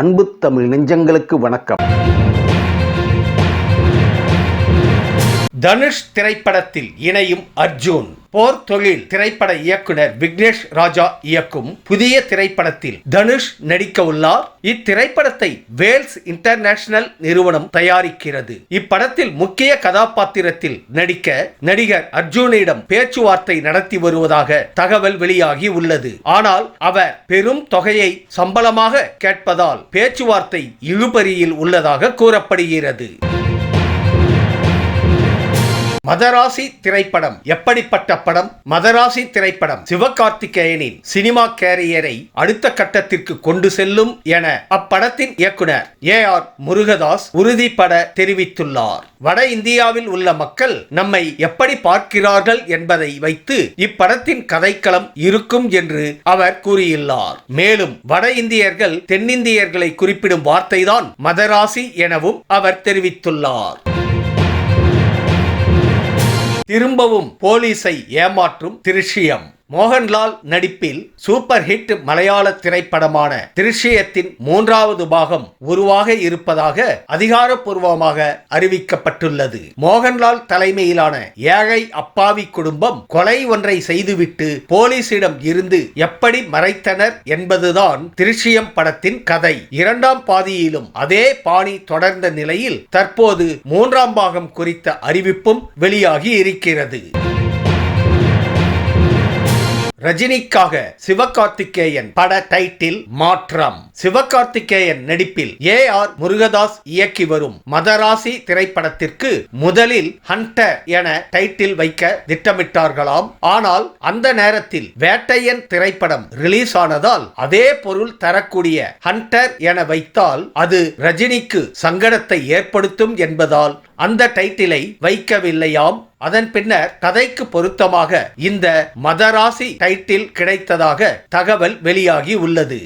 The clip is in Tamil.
அன்பு தமிழ் நெஞ்சங்களுக்கு வணக்கம். தனுஷ் திரைப்படத்தில் இணையும் அர்ஜுன். போர் தொழில் திரைப்பட இயக்குனர் விக்னேஷ் ராஜா இயக்கும் புதிய திரைப்படத்தில் தனுஷ் நடிக்க உள்ளார். இத்திரைப்படத்தை வேல்ஸ் இன்டர்நேஷனல் நிறுவனம் தயாரிக்கிறது. இப்படத்தில் முக்கிய கதாபாத்திரத்தில் நடிக்க நடிகர் அர்ஜுனிடம் பேச்சுவார்த்தை நடத்தி வருவதாக தகவல் வெளியாகி உள்ளது. ஆனால் அவர் பெரும் தொகையை சம்பளமாக கேட்பதால் பேச்சுவார்த்தை இழுபறியில் உள்ளதாக கூறப்படுகிறது. மதராசி திரைப்படம் எப்படிப்பட்ட படம்? மதராசி திரைப்படம் சிவகார்த்திகேயனின் சினிமா கேரியரை அடுத்த கட்டத்திற்கு கொண்டு செல்லும் என அப்படத்தின் இயக்குனர் ஏஆர் முருகதாஸ் உறுதிபட தெரிவித்துள்ளார். வட இந்தியாவில் உள்ள மக்கள் நம்மை எப்படி பார்க்கிறார்கள் என்பதை வைத்து இப்படத்தின் கதைக்களம் இருக்கும் என்று அவர் கூறியுள்ளார். மேலும் வட இந்தியர்கள் தென்னிந்தியர்களை குறிப்பிடும் வார்த்தைதான் மதராசி எனவும் அவர் தெரிவித்துள்ளார். திரும்பவும் போலீஸை ஏமாற்றும் திருஷ்யம். மோகன்லால் நடிப்பில் சூப்பர் ஹிட் மலையாள திரைப்படமான திருஷ்யத்தின் 3வது பாகம் உருவாக இருப்பதாக அதிகாரப்பூர்வமாக அறிவிக்கப்பட்டுள்ளது. மோகன்லால் தலைமையிலான ஏழை அப்பாவி குடும்பம் கொலை ஒன்றை செய்துவிட்டு போலீசிடம் இருந்து எப்படி மறைத்தனர் என்பதுதான் திருஷ்யம் படத்தின் கதை. 2ஆம் பாதியிலும் அதே பாணி தொடர்ந்த நிலையில் தற்போது 3ஆம் பாகம் குறித்த அறிவிப்பும் வெளியாகி இருக்கிறது. ரஜினிக்காக சிவகார்த்திகேயன் பட டைட்டில் மாற்றம். சிவகார்த்திகேயன் நடிப்பில் ஏஆர் முருகதாஸ் இயக்கி வரும் மதராசி திரைப்படத்திற்கு முதலில் ஹண்டர் என டைட்டில் வைக்க திட்டமிட்டார்களாம். ஆனால் அந்த நேரத்தில் வேட்டையன் திரைப்படம் ரிலீஸ் ஆனதால் அதே பொருள் தரக்கூடிய ஹண்டர் என வைத்தால் அது ரஜினிக்கு சங்கடத்தை ஏற்படுத்தும் என்பதால் அந்த டைட்டிலை வைக்கவில்லையாம். அதன் பின்னர் கதைக்கு பொருத்தமாக இந்த மதராசி டைட்டில் கிடைத்ததாக தகவல் வெளியாகி உள்ளது.